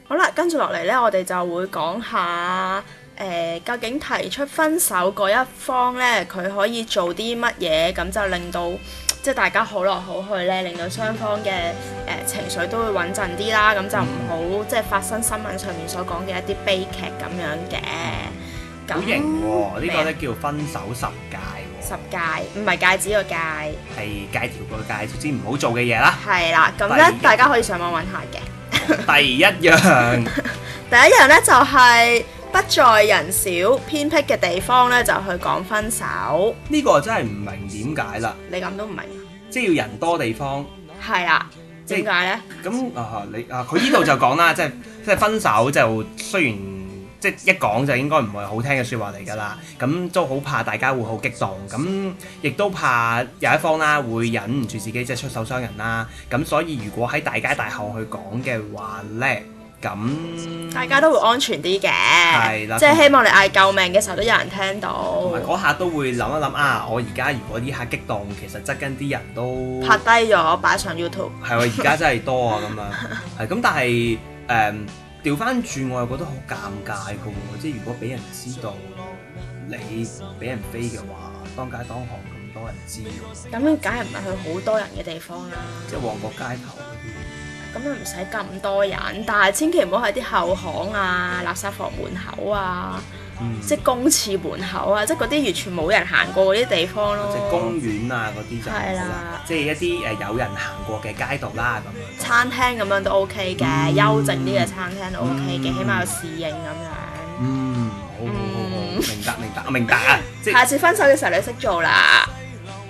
好啦，跟住落嚟呢，我哋就會講下究竟提出分手嗰一方呢，佢可以做啲乜嘢，咁就令到即係大家好來好去呢，令到雙方嘅情緒都會穩陣啲啦，咁就唔好即係發生新聞上面所講嘅一啲悲劇咁樣嘅。好型喎！呢個咧叫分手10戒喎。10戒唔係戒指個戒，係戒條個戒，總之唔好做嘅嘢啦。係啦，咁咧大家可以上網揾下嘅。第一樣，第一樣咧就係不在人少偏僻嘅地方咧就去講分手。呢個真係唔明點解啦。你咁都唔明？即係要人多地方。係啦，點解咧？咁佢呢度就講啦，即係分手就雖然即係一講就應該唔係好聽嘅説話嚟㗎啦，咁都好怕大家會好激動，咁亦都怕有一方啦會忍唔住自己即係出手傷人啦，咁所以如果喺大街大巷去講嘅話咧，咁大家都會安全啲嘅，係啦，即係希望你嗌救命嘅時候都有人聽到，同埋嗰下都會諗一諗啊，我而家如果呢下激動，其實側跟啲人都拍低咗擺上 YouTube， 係喎，而家真係多啊咁樣，係咁，但係調翻轉我又覺得好尷尬嘅喎，即係如果俾人知道你俾人飛嘅話，當街當巷咁多人知，咁梗係唔係去好多人嘅地方啦，即係旺角街頭嗰啲。咁又唔使咁多人，但係千祈唔好喺啲後巷啊、垃圾房門口啊，即係公廁門口啊，即係嗰啲完全冇人行過嗰啲地方咯。即係公園啊嗰啲就係啦，即係一啲有人行過嘅街道啦咁樣。餐廳咁樣都 OK 嘅，幽靜啲嘅餐廳都 OK 嘅，起碼有侍應咁樣。好，明白啊！即係下次分手嘅時候你識做啦。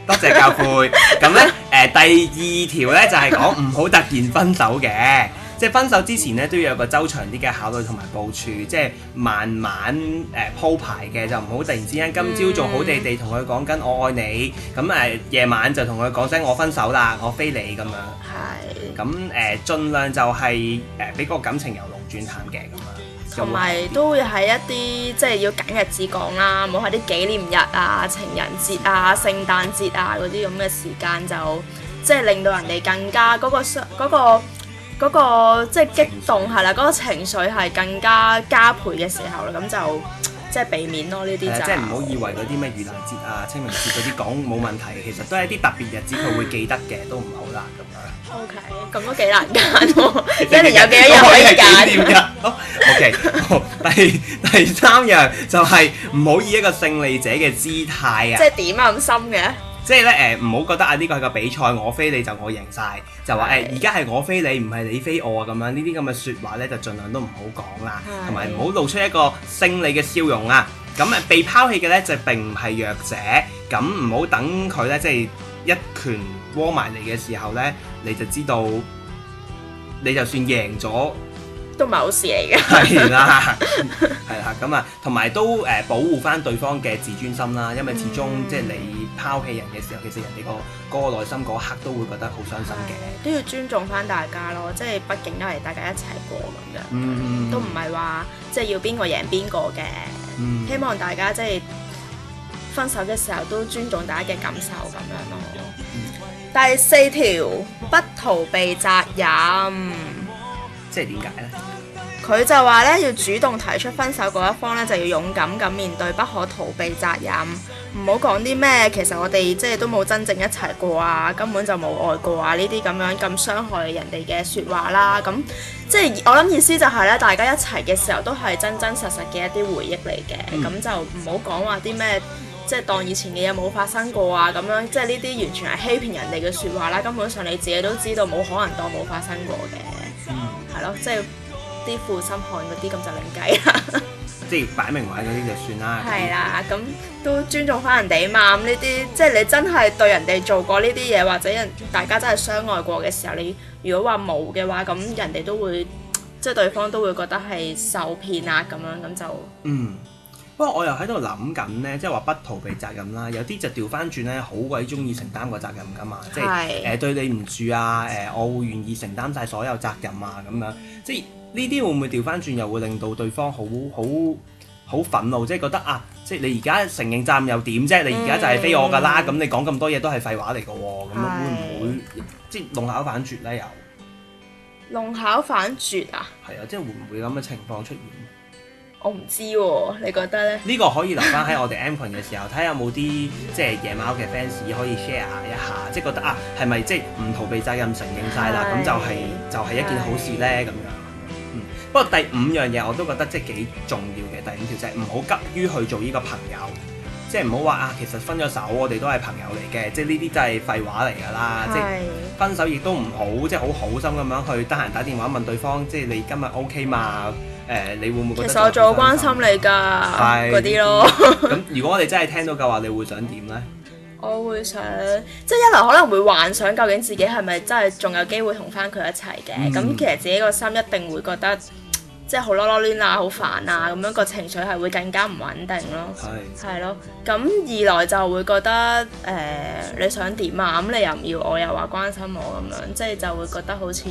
多謝教誨。咁咧第二條咧就係講唔好突然分手嘅，即係分手之前咧都要有個周詳啲嘅考慮同埋部署，即係慢慢鋪排嘅，就唔好突然之間今朝仲好地地同佢講緊我愛你，咁夜晚就同佢講聲我分手啦，我飛你咁樣。係。咁盡量就係俾個感情由濃轉淡嘅咁樣。同埋都會喺一啲即係要揀日子講啦，唔好喺啲紀念日啊、情人節啊、聖誕節啊嗰啲咁嘅時間就即係令到人哋更加嗰個即係激動係啦，嗰個情緒係更加加倍嘅時候啦，咁就即係避免咯呢啲就。即係唔好以為嗰啲咩盂蘭節啊、清明節嗰啲講冇問題，其實都係一啲特別日子佢會記得嘅，都唔好啦咁樣。OK， 咁都幾難揀喎，一年有幾多日可以揀？OK， 好，第三樣就係唔好以一個勝利者嘅姿態啊！即係點啊咁深嘅？即係咧唔好覺得啊呢個係個比賽，我飛你就我贏晒，就話而家係我飛你，唔係你飛我啊咁樣，呢啲咁嘅説話咧就盡量都唔好講啦，同埋唔好露出一個勝利嘅笑容啊！咁被拋棄嘅咧就並唔係弱者，咁唔好等佢咧即係一拳窩埋嚟嘅時候咧，你就知道你就算贏咗都唔係好事嚟嘅。係啦，係啦，咁啊，同埋都保護翻對方嘅自尊心啦，因為始終即係你拋棄人嘅時候，其實人哋個內心嗰刻都會覺得好傷心嘅。都要尊重翻大家咯，即係畢竟都係大家一齊過咁樣，都唔係話即係要邊個贏邊個嘅。希望大家即係分手嘅時候都尊重大家嘅感受咁樣咯。第4條，不逃避責任。即係點解呢？佢就話咧，要主動提出分手嗰一方咧，就要勇敢咁面對，不可逃避責任。唔好講啲咩，其實我哋即係都冇真正一齊過啊，根本就冇愛過啊，呢啲咁樣咁傷害人哋嘅説話啦。咁即係我諗意思就係咧，大家一齊嘅時候都係真真實實嘅一啲回憶嚟嘅。咁就唔好講話啲咩，即係當以前嘅嘢冇發生過啊，咁樣即係呢啲完全係欺騙人哋嘅説話啦。根本上你自己都知道冇可能當冇發生過嘅。係咯，即係啲負心漢嗰啲咁就另計啦。即係擺明話嗰啲就算啦。係啦，咁都尊重翻人哋嘛。咁呢啲即係你真係對人哋做過呢啲嘢，或者大家真係相愛過嘅時候，你如果話冇嘅話，咁人哋都會即係對方都會覺得係受騙啊咁樣，咁就不過我又喺度諗緊呢，即係話不逃避責任啦。有啲就調翻轉呢，好鬼中意承擔個責任㗎嘛。即係對你唔住啊，我會願意承擔晒所有責任啊咁樣。即係呢啲會唔會調翻轉又會令到對方好憤怒？即係覺得啊，即係你而家承認責任又點啫？你而家就係非我㗎啦，咁你講咁多嘢都係廢話嚟㗎喎。咁會唔會即係弄巧反拙呢？又弄巧反拙啊？係啊，即係會唔會咁嘅情況出現？我唔知喎，你覺得咧？呢個可以留翻喺我哋 M 群嘅時候，睇下有冇啲即係夜貓嘅 fans 可以 share 一下，即係覺得啊，係咪即係唔逃避責任承認晒啦？咁就係一件好事咧咁樣。不過第5樣嘢我都覺得即係幾重要嘅，第5條就係唔好急於去做呢個朋友，即係唔好話啊，其實分咗手我哋都係朋友嚟嘅，即係呢啲真係廢話嚟㗎啦。即係分手亦都唔好，即係好好心咁樣去得閒打電話問對方，即係你今日 OK 嘛？你會唔會覺得？其實我做好關心你㗎，嗰啲咯。咁如果我哋真係聽到嘅話，你會想點呢？我會想，即係一來可能會幻想究竟自己係咪真係仲有機會同翻佢一齊嘅。咁其實自己個心一定會覺得，即係好囉囉攣啊，好煩啊，咁樣個情緒係會更加唔穩定咯。係咯。咁二來就會覺得你想點啊？咁你又唔要我，又話關心我咁樣，即係就會覺得好似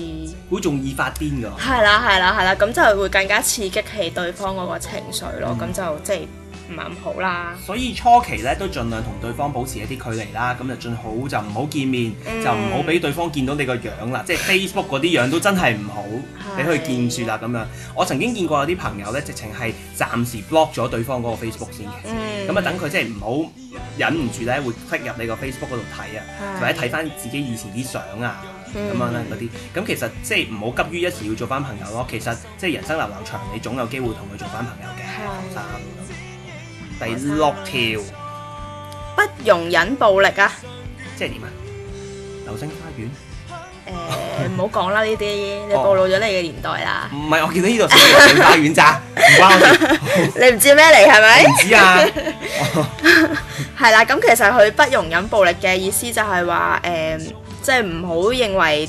好容易發癲㗎。係啦，咁就會更加刺激起對方嗰個情緒咯。咁就即係唔係咁好啦。所以初期咧都盡量同對方保持一啲距離啦，咁就最好就唔好見面，就唔好俾對方見到你個樣啦。即係 Facebook 嗰啲樣都真係唔好俾佢見住啦咁樣。我曾經見過有啲朋友咧，直情係暫時 block 咗對方嗰個 Facebook 先嘅。咁啊等佢即係唔好忍唔住咧，會 click 入你個 Facebook 嗰度睇啊，或者睇翻自己以前啲相啊咁樣咧嗰啲。咁其實即係唔好急於一時要做翻朋友咯。其實即係人生流流長，你總有機會同佢做翻朋友嘅。第6條，不容忍暴力啊！即係點啊？流星花園？唔好講啦呢啲，你暴露咗你嘅年代啦。唔係，我見到呢度寫流星花園咋，唔關我事。你唔知咩嚟係咪？唔知啊。係啦，咁其實佢不容忍暴力嘅意思就係話即係唔好認為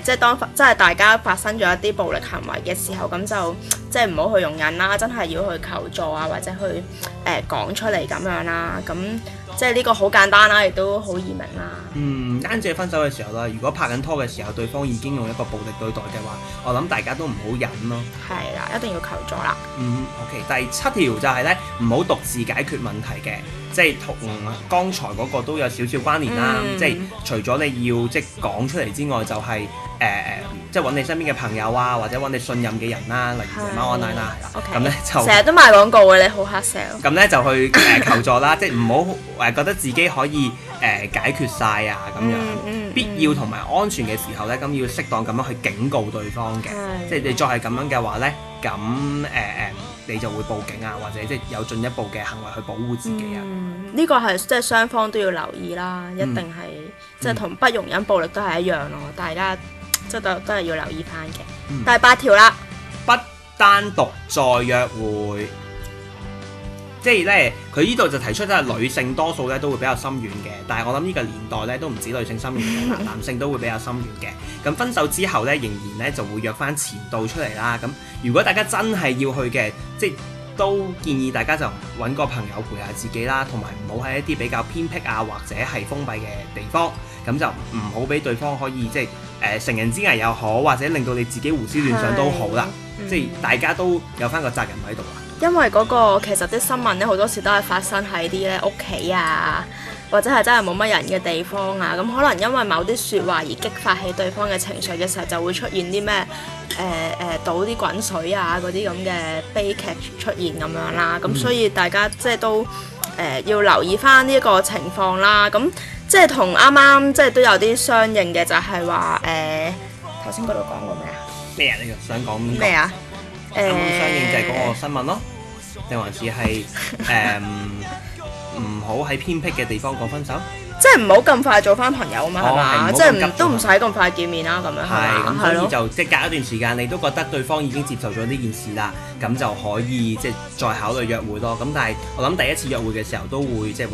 即係當即係大家發生咗一啲暴力行為嘅時候，咁就即係唔好去容忍啦，真係要去求助啊，或者去講出嚟咁樣啦。咁即係呢個好簡單啦，亦都好易明啦。單止係分手嘅時候啦，如果拍緊拖嘅時候，對方已經用一個暴力對待嘅話，我諗大家都唔好忍咯。係啦，一定要求助啦。OK， 第7條就係咧，唔好獨自解決問題嘅。即係同剛才嗰個都有少少關聯啦。即係除咗你要即係講出嚟之外，就係即係揾你身邊嘅朋友啊，或者揾你信任嘅人啦，例如貓安奶啦，咁咧就成日都賣廣告嘅，你好黑 sell。咁咧就去求助啦，即係唔好覺得自己可以解決晒啊咁樣。必要同埋安全嘅時候咧，咁要適當咁樣去警告對方嘅。即係你再係咁樣嘅話咧，咁你就會報警啊，或者即係有進一步嘅行為去保護自己啊。呢個係即係雙方都要留意啦，一定係即係同不容忍暴力都係一樣咯，大家即係都係要留意翻嘅。第8條啦，不單獨再約會。即係咧，佢呢度就提出咧，女性多數咧都會比較心軟嘅，但係我諗呢個年代咧都唔止女性心軟嘅，男性都會比較心軟嘅。咁分手之後咧，仍然咧就會約翻前度出嚟啦。咁如果大家真係要去嘅，即係都建議大家就揾個朋友陪下自己啦，同埋唔好喺一啲比較偏僻啊或者係封閉嘅地方，咁就唔好俾對方可以即係成人之危又好，或者令到你自己胡思亂想都好啦。即係大家都有翻個責任喺度啊。因為嗰個其實啲新聞咧好多時都係發生喺啲咧屋企啊，或者係真係冇乜人嘅地方啊，咁可能因為某啲説話而激發起對方嘅情緒嘅時候，就會出現啲咩倒啲滾水啊嗰啲咁嘅悲劇出現咁樣啦。咁所以大家即係都要留意翻呢一個情況啦。咁即係同啱啱即係都有啲相應嘅，就係話頭先嗰度講過咩啊？咩啊？你想講咩啊？啱啱相應就係嗰個新聞咯，定還是係唔好喺偏僻嘅地方講分手？即係唔好咁快做翻朋友啊嘛，係嘛？即係都唔使咁快見面啦，咁樣係咁，所以就即係隔一段時間，你都覺得對方已經接受咗呢件事啦，咁就可以即係再考慮約會咯。咁但係我諗第一次約會嘅時候都會即係揾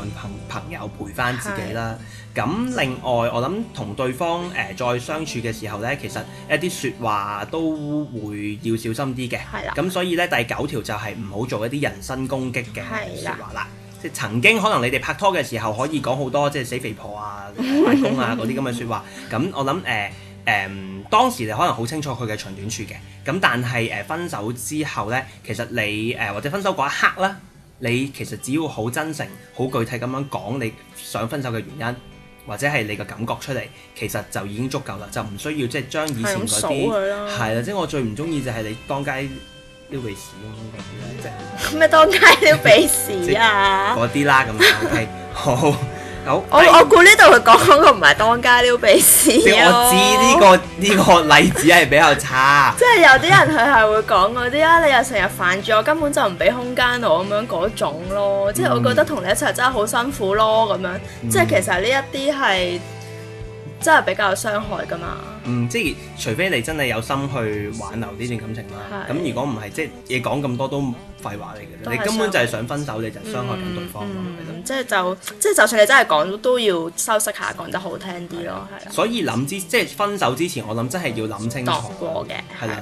朋友陪翻自己啦。咁另外我諗同對方再相處嘅時候咧，其實一啲説話都會要小心啲嘅。係啦。咁所以咧第9條就係唔好做一啲人身攻擊嘅説話啦。即係曾經可能你哋拍拖嘅時候可以講好多即係死肥婆啊、壞公啊嗰啲咁嘅説話。咁我諗當時你可能好清楚佢嘅長短處嘅。咁但係分手之後咧，其實你或者分手嗰一刻啦，你其實只要好真誠、好具體咁樣講你想分手嘅原因。或者係你個感覺出嚟，其實就已經足夠啦，就唔需要即係將以前嗰數啲佢咯係啦，即係我最唔中意就係你當街撩鼻屎咁樣即係咩當街撩鼻屎啊？嗰啲啦咁樣 OK 好。我估呢度佢講嗰個唔係當街撩鼻屎即係我知呢個例子係比較差。即係有啲人佢係會講嗰啲啊，你又成日煩住我，根本就唔俾空間我咁樣嗰種咯。即係我覺得同你一齊真係好辛苦咯咁樣。即係其實呢一啲係真係比較傷害㗎嘛。即係除非你真係有心去挽留呢段感情啦。咁如果唔係，即係你講咁多都廢話嚟嘅，你根本就係想分手，你就傷害緊對方。即係就算你真係講都要修飾下，講得好聽啲咯，係啦。所以即係分手之前，我諗真係要諗清楚。度過嘅係啦。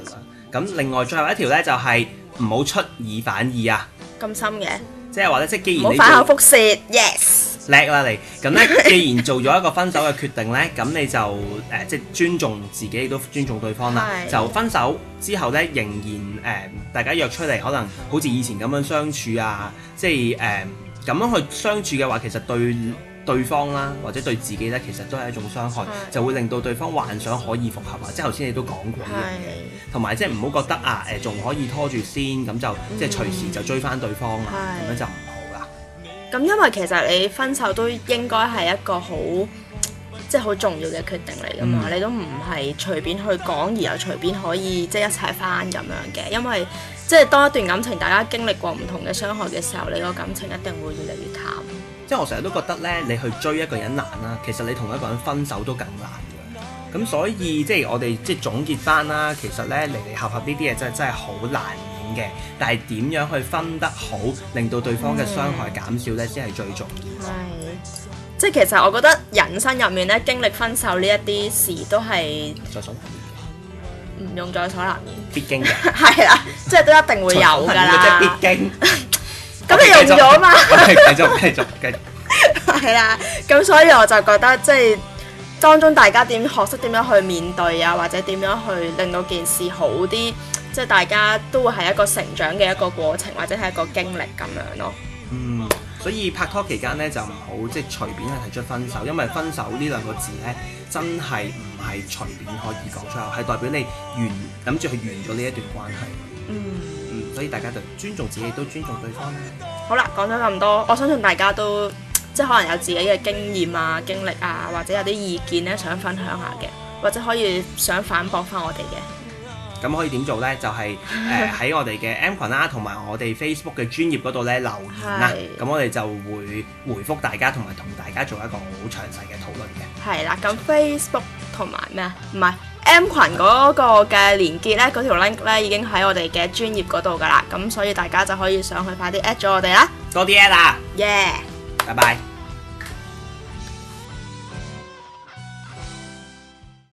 咁另外最後一條咧就係唔好出爾反爾啊！咁深嘅，即係話咧，即係既然你唔好反口覆舌 ，yes。叻啦你，咁咧既然做咗一個分手嘅決定咧，咁你就即係尊重自己，亦都尊重對方啦。就分手之後咧，仍然大家約出嚟，可能好似以前咁樣相處啊，即係咁樣去相處嘅話，其實對方啦，或者對自己咧，其實都係一種傷害，就會令到對方幻想可以復合啊。即係頭先你都講過呢樣嘢，同埋即係唔好覺得仲可以拖住先，咁就即係隨時就追翻對方啊，咁樣就唔好啦。咁因為其實你分手都應該係一個好即係好重要嘅決定嚟噶嘛，你都唔係隨便去講，而又隨便可以即係一齊翻咁樣嘅，因為即係當一段感情大家經歷過唔同嘅傷害嘅時候，你個感情一定會越嚟越淡。即係我成日都覺得咧，你去追一個人難啦，其實你同一個人分手都更難嘅。咁所以即係我哋即係總結翻啦，其實咧離離合合呢啲嘢真係好難免嘅，但係點樣去分得好，令到對方嘅傷害減少咧，先係最重要。即係其實我覺得人生入面咧，經歷分手呢一啲事都係在所難免嘅，唔用在所難免，必經嘅。係啦，即係都一定會有㗎啦。即係必經。咁你用咗嘛？繼續。係啦，咁所以我就覺得即係當中大家學識點樣去面對啊，或者點樣去令到件事好啲，即係大家都會係一個成長嘅一個過程，或者係一個經歷咁樣咯。所以拍拖期間咧就唔好即係隨便去提出分手，因為分手呢兩個字咧真係唔係隨便可以講出口，係代表你諗住去完咗呢一段關係。所以大家就尊重自己，都尊重對方。好啦，講咗咁多，我相信大家都即係可能有自己嘅經驗啊、經歷啊，或者有啲意見咧想分享下嘅，或者可以想反駁翻我哋嘅。咁可以點做呢？就係喺我哋嘅 M 群啦，同埋我哋 Facebook 嘅專頁嗰度咧留言啦。咁我哋就會回覆大家，同埋同大家做一個好詳細嘅討論嘅。係啦，咁 Facebook 同埋咩啊？唔係 M 群嗰個嘅連結咧，嗰條 link 咧已經喺我哋嘅專頁嗰度噶啦。咁所以大家就可以上去快啲 at 咗我哋啦。多啲 at 啦！耶！拜拜。